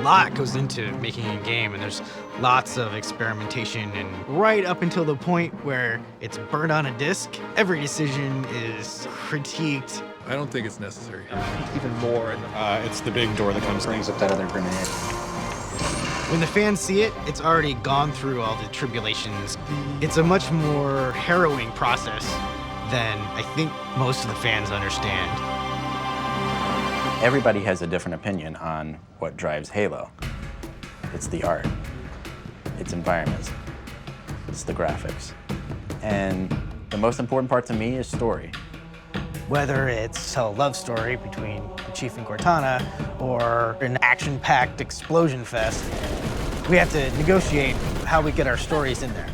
lot goes into making a game, and there's lots of experimentation, and right up until the point where it's burned on a disc, every decision is critiqued. I don't think it's necessary. Even more. It's the big door that brings up that other grenade. When the fans see it, it's already gone through all the tribulations. It's a much more harrowing process than I think most of the fans understand. Everybody has a different opinion on what drives Halo. It's the art, it's environments, it's the graphics. And the most important part to me is story. Whether it's a love story between the Chief and Cortana or an action-packed explosion fest, we have to negotiate how we get our stories in there.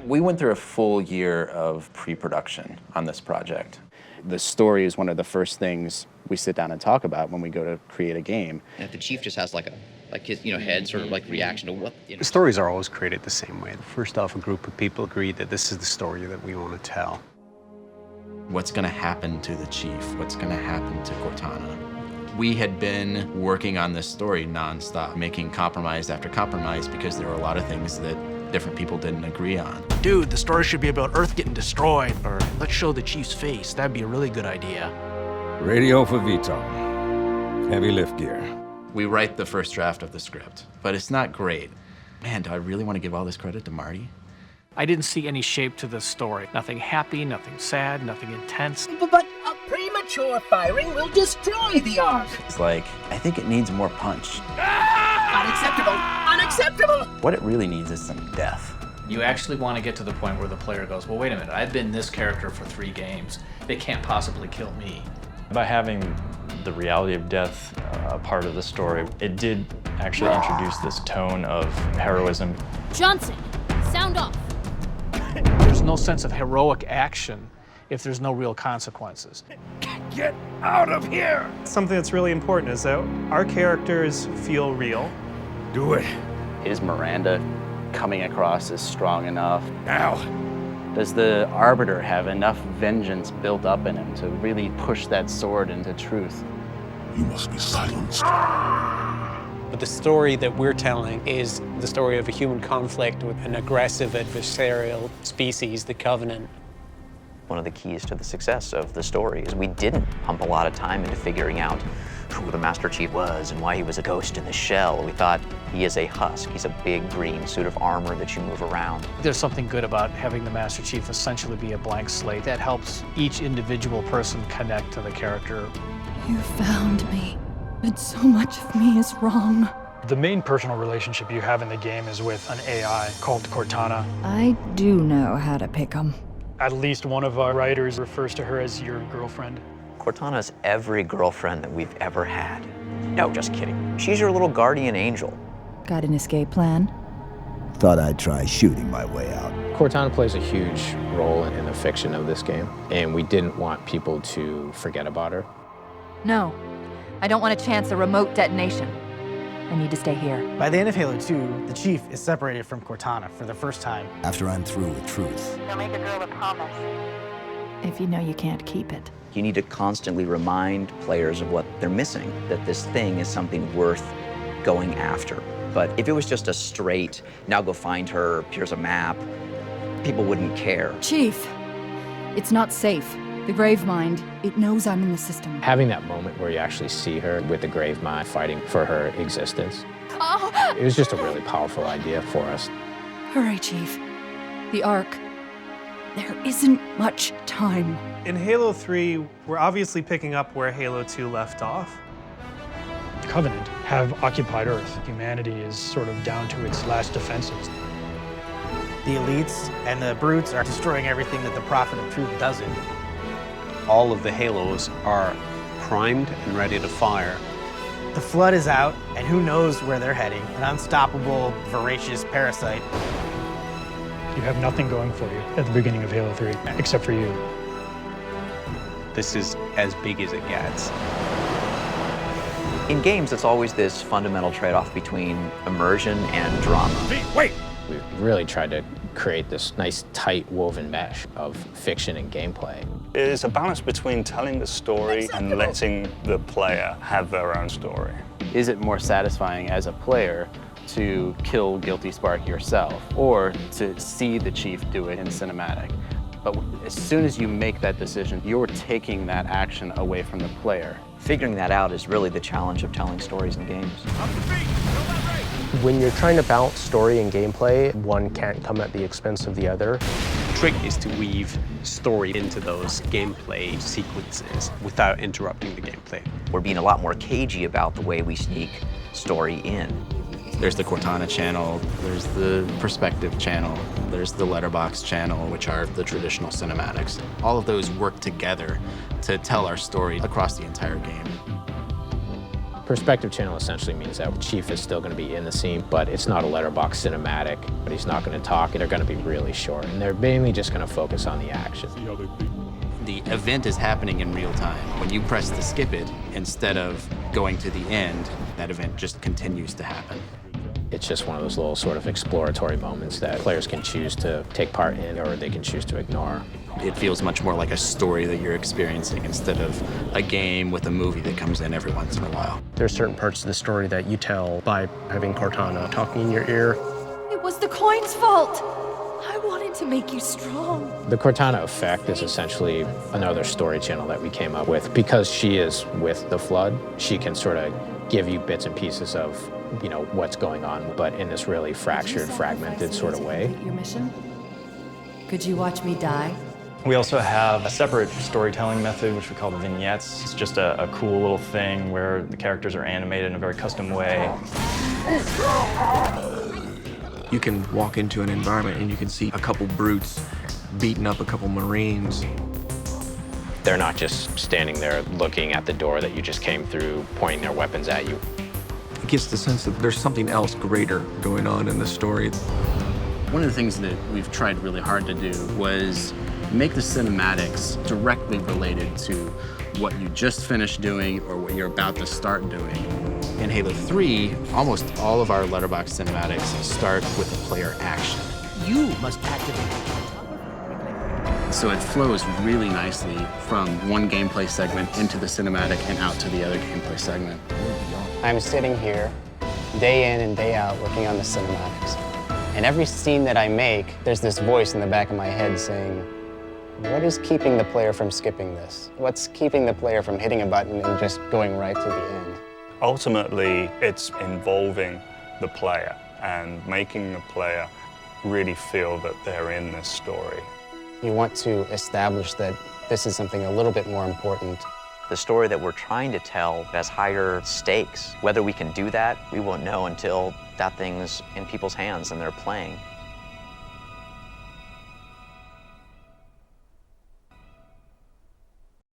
We went through a full year of pre-production on this project. The story is one of the first things we sit down and talk about when we go to create a game. And if the Chief just has like his head sort of like reaction to what, The stories are always created the same way. First off, a group of people agreed that this is the story that we want to tell. What's gonna happen to the Chief? What's gonna happen to Cortana? We had been working on this story nonstop, making compromise after compromise because there were a lot of things that different people didn't agree on. Dude, the story should be about Earth getting destroyed. Or let's show the Chief's face. That'd be a really good idea. Radio for VTOL. Heavy lift gear. We write the first draft of the script, but it's not great. Man, do I really want to give all this credit to Marty? I didn't see any shape to this story. Nothing happy, nothing sad, nothing intense. But a premature firing will destroy the Ark. It's like, I think it needs more punch. Unacceptable! Unacceptable! What it really needs is some death. You actually want to get to the point where the player goes, well, wait a minute, I've been this character for 3 games. They can't possibly kill me. By having the reality of death a part of the story, it did actually introduce this tone of heroism. Johnson, sound off. There's no sense of heroic action if there's no real consequences. Get out of here! Something that's really important is that our characters feel real. Do it. Is Miranda coming across as strong enough? Now. Does the Arbiter have enough vengeance built up in him to really push that sword into truth? You must be silenced. But the story that we're telling is the story of a human conflict with an aggressive adversarial species, the Covenant. One of the keys to the success of the story is we didn't pump a lot of time into figuring out who the Master Chief was and why he was a ghost in the shell. We thought he is a husk. He's a big green suit of armor that you move around. There's something good about having the Master Chief essentially be a blank slate that helps each individual person connect to the character. You found me, but so much of me is wrong. The main personal relationship you have in the game is with an AI called Cortana. I do know how to pick 'em. At least one of our writers refers to her as your girlfriend. Cortana's every girlfriend that we've ever had. No, just kidding. She's your little guardian angel. Got an escape plan? Thought I'd try shooting my way out. Cortana plays a huge role in the fiction of this game, and we didn't want people to forget about her. No, I don't want to chance a remote detonation. I need to stay here. By the end of Halo 2, the Chief is separated from Cortana for the first time. After I'm through with truth. Don't make a girl a promise. If you know you can't keep it. You need to constantly remind players of what they're missing, that this thing is something worth going after. But if it was just a straight, now go find her, here's a map, people wouldn't care. Chief, it's not safe. The Gravemind, it knows I'm in the system. Having that moment where you actually see her with the Gravemind fighting for her existence, it was just a really powerful idea for us. Hurry, Chief. The Ark. There isn't much time. In Halo 3, we're obviously picking up where Halo 2 left off. The Covenant have occupied Earth. Humanity is sort of down to its last defenses. The elites and the brutes are destroying everything that the Prophet of Truth doesn't. All of the Halos are primed and ready to fire. The Flood is out, and who knows where they're heading. An unstoppable, voracious parasite. You have nothing going for you at the beginning of Halo 3, except for you. This is as big as it gets. In games, it's always this fundamental trade-off between immersion and drama. Wait! We really tried to create this nice, tight, woven mesh of fiction and gameplay. It is a balance between telling the story and letting the player have their own story. Is it more satisfying as a player to kill Guilty Spark yourself, or to see the Chief do it in cinematic? But as soon as you make that decision, you're taking that action away from the player. Figuring that out is really the challenge of telling stories in games. When you're trying to balance story and gameplay, one can't come at the expense of the other. The trick is to weave story into those gameplay sequences without interrupting the gameplay. We're being a lot more cagey about the way we sneak story in. There's the Cortana channel, there's the Perspective channel, there's the Letterboxd channel, which are the traditional cinematics. All of those work together to tell our story across the entire game. Perspective channel essentially means that Chief is still going to be in the scene, but it's not a letterbox cinematic, but he's not going to talk, and they're going to be really short, and they're mainly just going to focus on the action. The event is happening in real time. When you press to skip it, instead of going to the end, that event just continues to happen. It's just one of those little sort of exploratory moments that players can choose to take part in or they can choose to ignore. It feels much more like a story that you're experiencing instead of a game with a movie that comes in every once in a while. There's certain parts of the story that you tell by having Cortana talking in your ear. It was the coin's fault. I wanted to make you strong. The Cortana effect is essentially another story channel that we came up with. Because she is with the Flood, she can sort of give you bits and pieces of, you know, what's going on, but in this really fractured, fragmented sort of way. Your mission? Could you watch me die? We also have a separate storytelling method, which we call the vignettes. It's just a cool little thing where the characters are animated in a very custom way. You can walk into an environment and you can see a couple brutes beating up a couple Marines. They're not just standing there looking at the door that you just came through, pointing their weapons at you. It gets the sense that there's something else greater going on in the story. One of the things that we've tried really hard to do was make the cinematics directly related to what you just finished doing or what you're about to start doing. In Halo 3, almost all of our Letterboxd cinematics start with a player action. You must activate. So it flows really nicely from one gameplay segment into the cinematic and out to the other gameplay segment. I'm sitting here day in and day out working on the cinematics. And every scene that I make, there's this voice in the back of my head saying, what is keeping the player from skipping this? What's keeping the player from hitting a button and just going right to the end? Ultimately, it's involving the player and making the player really feel that they're in this story. You want to establish that this is something a little bit more important. The story that we're trying to tell has higher stakes. Whether we can do that, we won't know until that thing's in people's hands and they're playing.